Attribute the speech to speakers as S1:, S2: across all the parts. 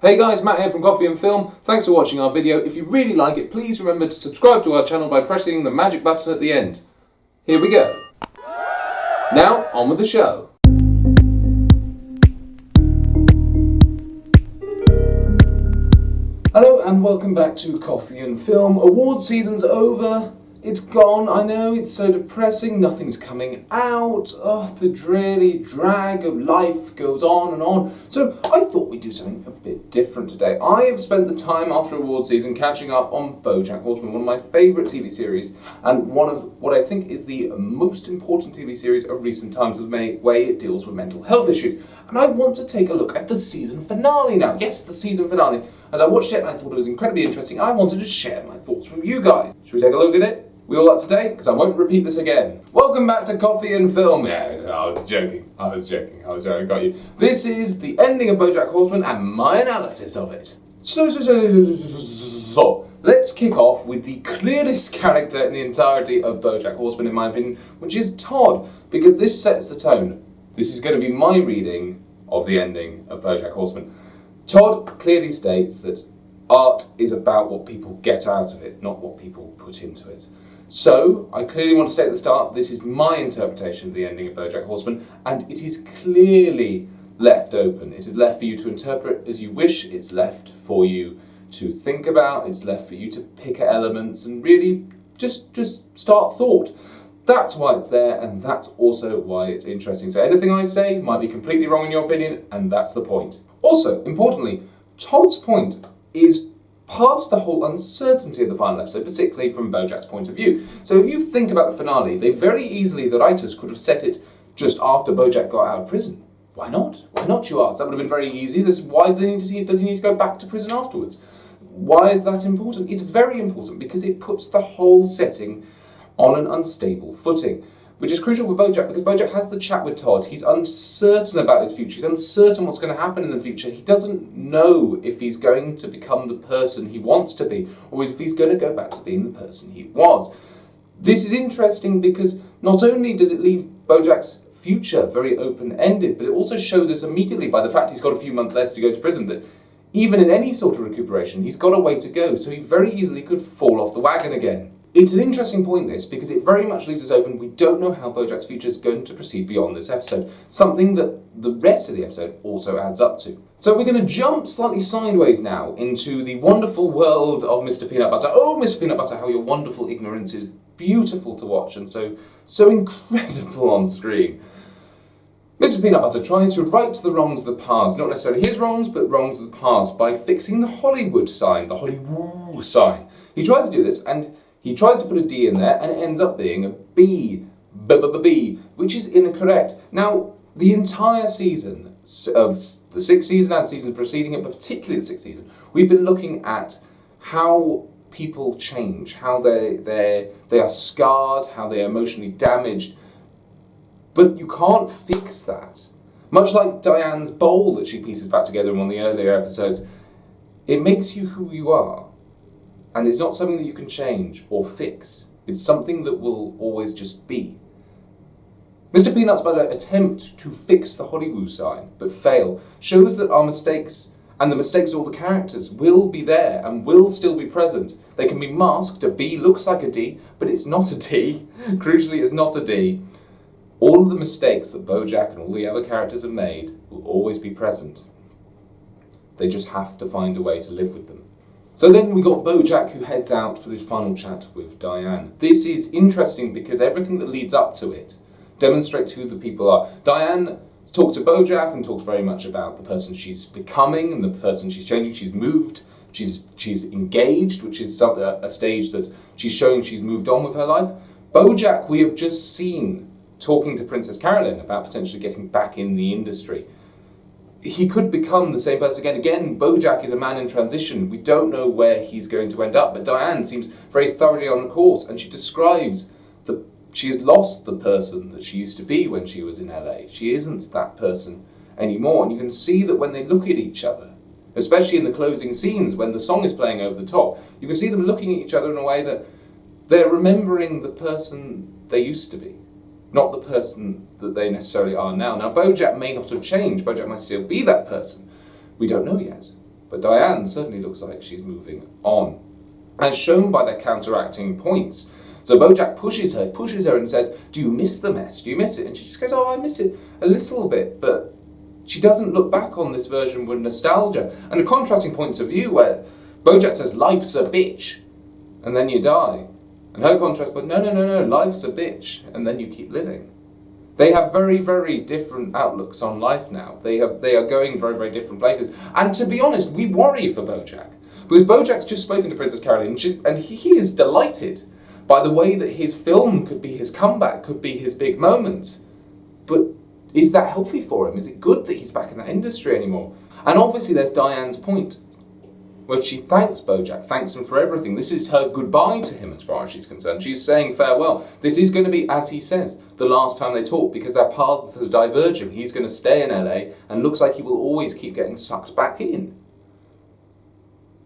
S1: Hey guys, Matt here from Coffee and Film. Thanks for watching our video. If you really like it, please remember to subscribe to our channel by pressing the magic button at the end. Here we go. Now, on with the show. Hello and welcome back to Coffee and Film. Award season's over. It's gone. I know, it's so depressing. Nothing's coming out. Oh, the dreary drag of life goes on and on. So I thought we'd do something a bit different today. I have spent the time after award season catching up on Bojack Horseman, one of my favourite TV series and one of what I think is the most important TV series of recent times, the way it deals with mental health issues. And I want to take a look at the season finale now. Yes, the season finale. As I watched it, I thought it was incredibly interesting and I wanted to share my thoughts with you guys. Should we take a look at it? We all up to date? Because I won't repeat this again. Welcome back to Coffee and Film. Yeah, I was joking. I got you. This is the ending of Bojack Horseman and my analysis of it. So, let's kick off with the clearest character in the entirety of Bojack Horseman, in my opinion, which is Todd, because this sets the tone. This is going to be my reading of the ending of Bojack Horseman. Todd clearly states that art is about what people get out of it, not what people put into it. So, I clearly want to state at the start, this is my interpretation of the ending of Bojack Horseman, and it is clearly left open. It is left for you to interpret as you wish, it's left for you to think about, it's left for you to pick at elements and really just start thought. That's why it's there, and that's also why it's interesting. So anything I say might be completely wrong in your opinion, and that's the point. Also, importantly, Todd's point is part of the whole uncertainty of the final episode, particularly from Bojack's point of view. So if you think about the finale, the writers could have set it just after Bojack got out of prison. Why not? Why not, you ask? That would have been very easy. Why does he need to go back to prison afterwards? Why is that important? It's very important because it puts the whole setting on an unstable footing, which is crucial for Bojack because Bojack has the chat with Todd. He's uncertain about his future. He's uncertain what's going to happen in the future. He doesn't know if he's going to become the person he wants to be or if he's going to go back to being the person he was. This is interesting because not only does it leave Bojack's future very open-ended, but it also shows us immediately by the fact he's got a few months less to go to prison that even in any sort of recuperation, he's got a way to go, so he very easily could fall off the wagon again. It's an interesting point, this, because it very much leaves us open. We don't know how Bojack's future is going to proceed beyond this episode, something that the rest of the episode also adds up to. So we're going to jump slightly sideways now into the wonderful world of Mr. Peanut Butter. Oh, Mr. Peanut Butter, how your wonderful ignorance is beautiful to watch and so incredible on screen. Mr. Peanut Butter tries to right the wrongs of the past, not necessarily his wrongs, but wrongs of the past, by fixing the Hollywood sign, the Hollywood sign. He tries to do this, and he tries to put a D in there, and it ends up being a B, which is incorrect. Now, the entire season of the sixth season and seasons preceding it, but particularly the sixth season, we've been looking at how people change, how they are scarred, how they are emotionally damaged. But you can't fix that. Much like Diane's bowl that she pieces back together in one of the earlier episodes, it makes you who you are. And it's not something that you can change or fix. It's something that will always just be. Mr. Peanut's Butter attempt to fix the Hollywood sign, but fail, shows that our mistakes and the mistakes of all the characters will be there and will still be present. They can be masked. A B looks like a D, but it's not a D. Crucially, it's not a D. All of the mistakes that Bojack and all the other characters have made will always be present. They just have to find a way to live with them. So then we got Bojack who heads out for this final chat with Diane. This is interesting because everything that leads up to it demonstrates who the people are. Diane talks to Bojack and talks very much about the person she's becoming and the person she's changing. She's moved, she's engaged, which is a stage that she's showing she's moved on with her life. Bojack we have just seen talking to Princess Carolyn about potentially getting back in the industry. He could become the same person again. Again, Bojack is a man in transition. We don't know where he's going to end up, but Diane seems very thoroughly on course, and she describes that she has lost the person that she used to be when she was in LA. She isn't that person anymore, and you can see that when they look at each other, especially in the closing scenes when the song is playing over the top, you can see them looking at each other in a way that they're remembering the person they used to be, not the person that they necessarily are now. Now, Bojack may not have changed. Bojack might still be that person. We don't know yet. But Diane certainly looks like she's moving on, as shown by their counteracting points. So Bojack pushes her and says, do you miss the mess? Do you miss it? And she just goes, oh, I miss it a little bit, but she doesn't look back on this version with nostalgia. And the contrasting points of view where Bojack says, life's a bitch, and then you die. And her contrast, but no, life's a bitch, and then you keep living. They have very, very different outlooks on life now. They are going very, very different places. And to be honest, we worry for Bojack. Because Bojack's just spoken to Princess Caroline, and he is delighted by the way that his film could be his comeback, could be his big moment. But is that healthy for him? Is it good that he's back in that industry anymore? And obviously there's Diane's point, where she thanks Bojack, thanks him for everything. This is her goodbye to him as far as she's concerned. She's saying farewell. This is going to be, as he says, the last time they talk, because their paths are diverging. He's going to stay in LA and looks like he will always keep getting sucked back in.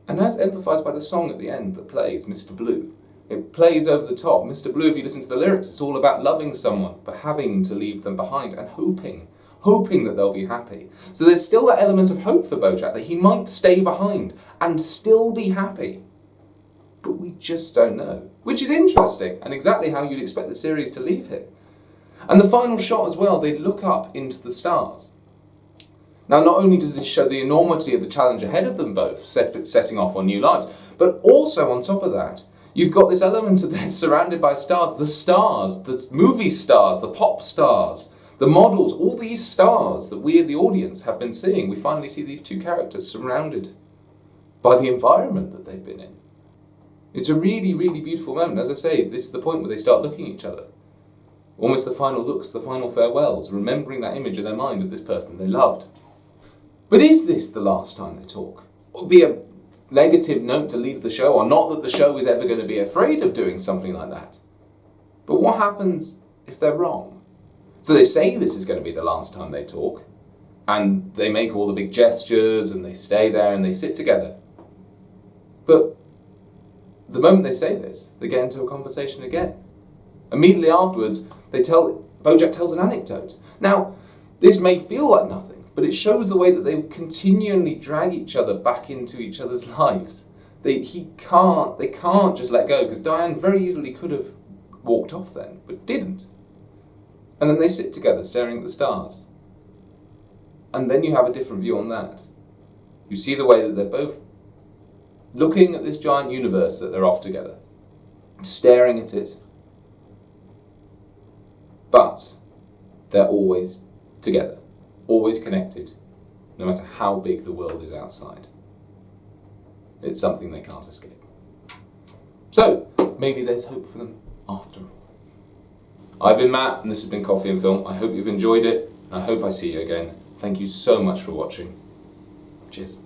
S1: And as emphasised by the song at the end that plays, Mr. Blue. It plays over the top. Mr. Blue, if you listen to the lyrics, it's all about loving someone, but having to leave them behind and hoping that they'll be happy. So there's still that element of hope for Bojack, that he might stay behind and still be happy. But we just don't know. Which is interesting, and exactly how you'd expect the series to leave him. And the final shot as well, they look up into the stars. Now, not only does this show the enormity of the challenge ahead of them both, setting off on new lives, but also on top of that, you've got this element of they're surrounded by stars, the movie stars, the pop stars, the models, all these stars that we, the audience, have been seeing. We finally see these two characters surrounded by the environment that they've been in. It's a really, really beautiful moment. As I say, this is the point where they start looking at each other. Almost the final looks, the final farewells, remembering that image in their mind of this person they loved. But is this the last time they talk? It would be a negative note to leave the show, or not that the show is ever going to be afraid of doing something like that. But what happens if they're wrong? So they say this is going to be the last time they talk, and they make all the big gestures, and they stay there, and they sit together. But the moment they say this, they get into a conversation again. Immediately afterwards, Bojack tells an anecdote. Now, this may feel like nothing, but it shows the way that they continually drag each other back into each other's lives. They can't just let go, because Diane very easily could have walked off then, but didn't. And then they sit together staring at the stars. And then you have a different view on that. You see the way that they're both looking at this giant universe that they're off together, staring at it. But they're always together, always connected, no matter how big the world is outside. It's something they can't escape. So, maybe there's hope for them after all. I've been Matt, and this has been Coffee and Film. I hope you've enjoyed it, and I hope I see you again. Thank you so much for watching. Cheers.